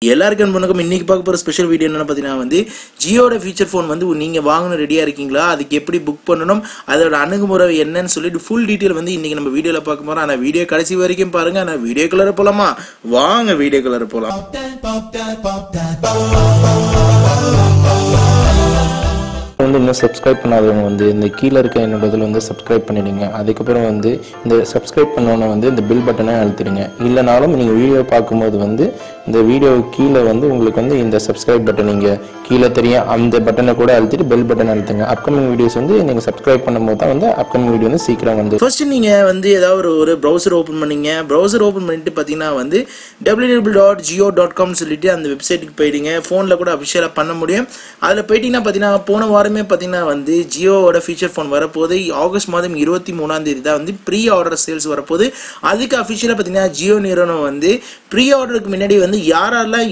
எல்லாருக்கும் வணக்கம். இன்னைக்கு பார்க்க போற ஸ்பெஷல் வீடியோ என்னன்னு பார்த்தீங்கன்னா வந்து ஜியோட ஃபீச்சர் ஃபோன் வந்து நீங்க வாங்கணும் ரெடியா இருக்கீங்களா, அதுக்கு எப்படி புக் பண்ணணும், அதோட அணுகுமுறை என்னன்னு சொல்லிட்டு ஃபுல் டீடைல் வந்து இன்னைக்கு நம்ம வீடியோல பார்க்க போறோம். ஆனா வீடியோ கடைசி வரைக்கும் பாருங்க. ஆனா வீடியோ கலர் போலாமா? வாங்க வீடியோ கலர் போலாம். வந்து இன்னும் சப்ஸ்கிரைப் பண்ணாதவங்க வந்து இந்த கீழே இருக்க என்னோட இதில் வந்து சப்ஸ்கிரைப் பண்ணிடுங்க. அதுக்கப்புறம் வந்து இந்த சப்ஸ்கிரைப் பண்ணோன்னே வந்து இந்த பில் பட்டனை அழுத்திடுங்க. இல்லைனாலும் நீங்கள் வீடியோ பார்க்கும்போது வந்து இந்த வீடியோ கீழே வந்து உங்களுக்கு வந்து இந்த சப்ஸ்கிரைப் பட்டன் நீங்கள் கீழே தெரியும், அந்த பட்டனை கூட அழுத்திட்டு பெல் பட்டன் அழுத்துங்க. அப்கமிங் வீடியோஸ் வந்து நீங்கள் சப்ஸ்கிரைப் பண்ணும்போது தான் வந்து அப்கமிங் வீடியோ வந்து சீக்கிரம் வந்து. ஃபர்ஸ்ட் நீங்கள் வந்து ஏதாவது ஒரு ப்ரௌசர் ஓப்பன் பண்ணீங்க. ப்ரௌசர் ஓப்பன் பண்ணிட்டு பார்த்தீங்கன்னா வந்து www.jio.com சொல்லிட்டு அந்த வெப்சைட்டுக்கு போயிடுங்க. ஃபோனில் கூட அஃபிஷியலாக பண்ண முடியும். அதில் போயிட்டீங்கன்னா பார்த்தீங்கன்னா போன வாரமே பார்த்தீங்கன்னா வந்து ஜியோவோட ஃபீச்சர் ஃபோன் வரப்போது ஆகஸ்ட் மாதம் 23 தான் வந்து ப்ரீ ஆர்டர் சேல்ஸ் வரப்போது. அதுக்கு அஃபிஷியலாக பார்த்தீங்கன்னா ஜியோ நிறுவனம் வந்து ப்ரீ ஆர்டருக்கு முன்னாடி வந்து யாரெல்லாம்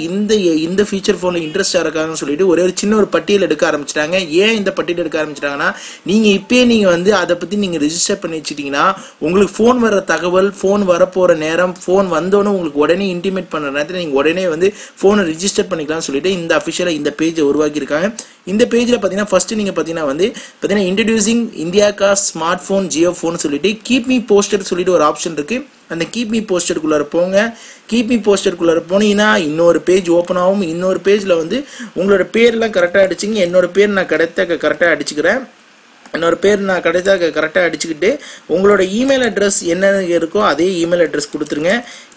இந்த ஃபீச்சர் ஃபோனில் இன்ட்ரெஸ்டாக இருக்காங்கன்னு சொல்லிட்டு ஒரு சின்ன ஒரு பட்டியல் எடுக்க ஆரம்பிச்சிட்டாங்க. ஏன் இந்த பட்டியல் எடுக்க ஆரம்பிச்சிட்டாங்கன்னா, நீங்கள் இப்போயே நீங்கள் வந்து அதை பற்றி நீங்கள் ரெஜிஸ்டர் பண்ணி வச்சுட்டிங்கன்னா உங்களுக்கு ஃபோன் வர தகவல், ஃபோன் வரப்போகிற நேரம், ஃபோன் வந்தோன்னு உங்களுக்கு உடனே இன்டிமேட் பண்ணுற நேரத்தில் நீங்கள் உடனே வந்து ஃபோனை ரிஜிஸ்டர் பண்ணிக்கலாம்னு சொல்லிட்டு இந்த அஃபிஷியலாக இந்த பேஜை உருவாக்கியிருக்காங்க. இந்த பேஜில் பார்த்தீங்கன்னா ஃபர்ஸ்ட் நீங்கள் பார்த்தீங்கன்னா இன்ட்ரடியூசிங் இந்தியாக்கா ஸ்மார்ட் ஃபோன் ஜியோ ஃபோன் சொல்லிட்டு கீப் மீ போஸ்டட் சொல்லிட்டு ஒரு ஆப்ஷன் இருக்கு. அந்த கீப் மீ போஸ்டருக்குள்ளார போங்க. கீப் மீ போஸ்டருக்குள்ளார போனீங்கன்னா இன்னொரு பேஜ் ஓப்பன் ஆகும். இன்னொரு பேஜில் வந்து உங்களோட பேர்லாம் கரெக்டாக அடிச்சிங்க. என்னோட பேர் நான் கரெக்டாக அடிச்சுக்கிறேன். என்னோட பேர் நான் கரெக்டாக அடிச்சுக்கிட்டு உங்களோட இமெயில் அட்ரஸ் என்ன இருக்கோ அதே இமெயில் அட்ரஸ் கொடுத்துருங்க.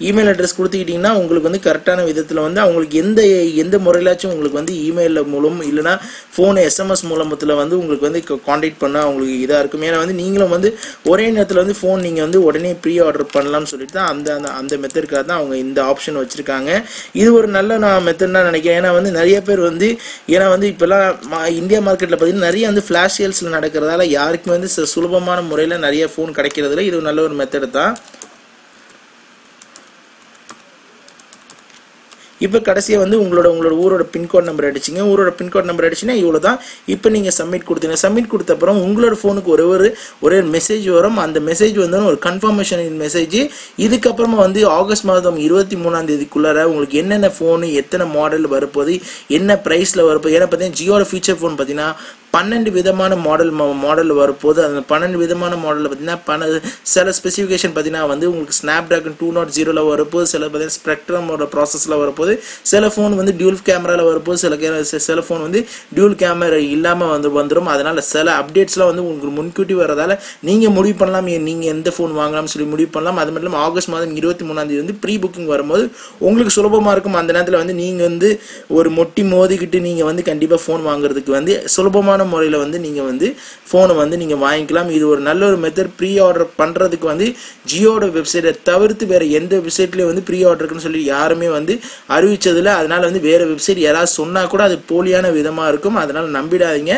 இமெயில் அட்ரஸ் கொடுத்துக்கிட்டிங்கன்னா உங்களுக்கு வந்து கரெக்டான விதத்தில் வந்து அவங்களுக்கு எந்த முறையிலாச்சும் உங்களுக்கு வந்து இமெயிலில் மூலம் இல்லைனா ஃபோனு எஸ்எம்எஸ் மூலமத்தில் வந்து உங்களுக்கு வந்து காண்டாக்ட் பண்ண அவங்களுக்கு இதாக இருக்கும். ஏன்னா வந்து நீங்களும் வந்து ஒரே நேரத்தில் வந்து ஃபோன் நீங்கள் வந்து உடனே ப்ரீ ஆர்டர் பண்ணலாம்னு சொல்லிட்டு தான் அந்த மெத்தடுக்காக தான் அவங்க இந்த ஆப்ஷன் வச்சுருக்காங்க. இது ஒரு நல்ல மெத்தட் தான் நினைக்கிறேன். ஏன்னா வந்து நிறைய பேர் வந்து இப்போல்லாம் இந்தியா மார்க்கெட்டில் பார்த்தீங்கன்னா நிறைய வந்து ஃப்ளாஷ் சேல்ஸில் நடக்கிறதால யாருக்குமே வந்து சுலபமான முறையில் நிறைய ஃபோன் கிடைக்கிறதுல இது நல்ல ஒரு மெத்தட் தான். இப்போ கடைசியாக வந்து உங்களோட ஊரோட பின்கோட் நம்பர் அடிச்சிங்க. ஊரோட பின்கோட் நம்பர் அடிச்சுன்னா இவ்வளோ தான். இப்போ நீங்கள் சப்மிட் கொடுத்தீங்க. சப்மிட் கொடுத்த அப்புறம் உங்களோட ஃபோனுக்கு ஒரே மெசேஜ் வரும். அந்த மெசேஜ் வந்து ஒரு கன்ஃபர்மேஷன் மெசேஜ். இதுக்கப்புறமா வந்து ஆகஸ்ட் மாதம் 23 உங்களுக்கு என்னென்ன ஃபோனு, எத்தனை மாடல் வரப்போகுது, என்ன ப்ரைஸில் வரப்போகுது. ஏன்னா பார்த்தீங்கன்னா ஜியோட ஃபீச்சர் ஃபோன் பார்த்தீங்கன்னா 12 விதமான மாடல் வரப்போது. அந்த 12 விதமான மாடலில் பார்த்தீங்கன்னா சில ஸ்பெசிஃபிகேஷன் பார்த்தீங்கன்னா வந்து உங்களுக்கு ஸ்னாப்டிராகன் 200 வரப்போது. சில பார்த்தீங்கன்னா ஸ்பெக்ட்ரமோட ப்ராசஸில் வரப்போது. சில ஃபோன் வந்து டியூல் கேமராவில் வரப்போது. சில ஃபோன் வந்து டியூல் கேமரா இல்லாமல் வந்துடும். அதனால் சில அப்டேட்ஸ்லாம் வந்து உங்களுக்கு முன்கூட்டி வரதால நீங்கள் முடிவு பண்ணலாம் நீங்கள் எந்த ஃபோன் வாங்கலாம்னு சொல்லி முடிவு பண்ணலாம். அது மட்டும் இல்லாமல் ஆகஸ்ட் மாதம் 23 வந்து ப்ரீ புக்கிங் வரும்போது உங்களுக்கு சுலபமாக இருக்கும். அந்த நேரத்தில் வந்து நீங்கள் வந்து ஒரு மொட்டி மோதிக்கிட்டு நீங்கள் வந்து கண்டிப்பாக ஃபோன் வாங்குறதுக்கு வந்து சுலபமான முறையில் வந்து நீங்கள் வந்து ஃபோனை வந்து நீங்கள் வாங்கிக்கலாம். இது ஒரு நல்ல ஒரு மெத்தட். ப்ரீ ஆர்டர் பண்ணுறதுக்கு வந்து ஜியோட வெப்சைட்டை தவிர்த்து வேறு எந்த வெப்சைட்லேயும் வந்து ப்ரீ ஆர்டருக்குன்னு சொல்லி யாருமே வந்து அறிவிச்சதில்லை. அதனால் வந்து வேறு வெப்சைட் யாராவது சொன்னால் கூட அது போலியான விதமாக இருக்கும். அதனால் நம்பிடாதீங்க.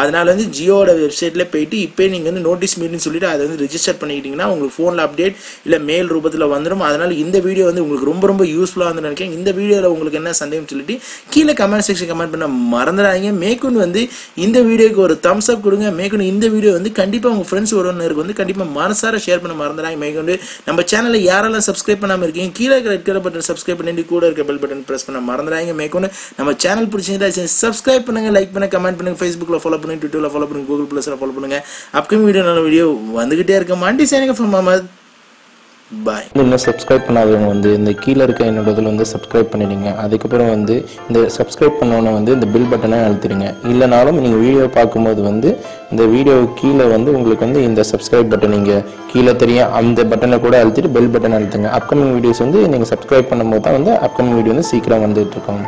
அதனால் வந்து ஜியோட வெப்சைட்டில் போயிட்டு இப்போ நீங்கள் வந்து நோட்டீஸ் மீட்னு சொல்லிட்டு அதை வந்து ரிஜிஸ்டர் பண்ணிக்கிட்டிங்கன்னா உங்களுக்கு ஃபோனில் அப்டேட் இல்லை மெயில் ரூபத்தில் வந்துடும். அதனால் இந்த வீடியோ வந்து உங்களுக்கு ரொம்ப யூஸ்ஃபுல்லாக வந்து நினைக்கிறேன். இந்த வீடியோவில் உங்களுக்கு என்ன சந்தேகம் சொல்லிட்டு கீழே கமெண்ட் செக்ஷன் கமெண்ட் பண்ண மறந்துடாதீங்க. மேற்கொண்டு வந்து இந்த வீடியோக்கு ஒரு தம்ஸ் அப் கொடுங்க. மேற்கொண்டு இந்த வீடியோ வந்து கண்டிப்பாக உங்கள் ஃப்ரெண்ட்ஸ் ஒருவருக்கு வந்து கண்டிப்பாக மனசார ஷேர் பண்ண மறந்துடாங்க. மேற்கொண்டு நம்ம சேனலை யாரெல்லாம் சப்ஸ்கிரைப் பண்ணாமல் இருக்கீங்க கீழே ரெட் கலர் பட்டன் சப்ஸ்கிரைப் பண்ணிட்டு கூட இருக்க பெல் பட்டன் பிரஸ் பண்ண மறந்துடாங்க. மேற்கொண்டு நம்ம சேனல் பிடிச்சிருந்தா சப்ஸ்கிரைப் பண்ணுங்க, லைக் பண்ணுங்க, கமெண்ட் பண்ணுங்க, ஃபேஸ்புக்கில் ஃபாலோ பண்ணுங்க, ட்விட்டரில் ஃபாலோ பண்ணுங்க, கூகுள் ப்ளஸில் ஃபாலோ பண்ணுங்க. அப்கமிங் வீடியோ நல்ல வீடியோ வந்துகிட்டே இருக்க மாண்டி சேனல் ஃப்ரம் அஹமத். பாய். இன்னும் சப்ஸ்கிரைப் பண்ணாதவங்க வந்து இந்த கீழே இருக்க என்னோட இதில் வந்து சப்ஸ்கிரைப் பண்ணிடுங்க. அதுக்கப்புறம் வந்து இந்த சப்ஸ்கிரைப் பண்ணோன்னே வந்து இந்த பில் பட்டனை அழுத்திடுங்க. இல்லைனாலும் நீங்கள் வீடியோ பார்க்கும்போது வந்து இந்த வீடியோ கீழே வந்து உங்களுக்கு வந்து இந்த சப்ஸ்கிரைப் பட்டன் நீங்கள் கீழே தெரியும், அந்த பட்டனை கூட அழுத்திட்டு பெல் பட்டன் அழுத்துங்க. அப்கமிங் வீடியோஸ் வந்து நீங்கள் சப்ஸ்கிரைப் பண்ணும்போது தான் வந்து அப்கமிங் வீடியோ வந்து சீக்கிரம் வந்துட்டு இருக்கோம்.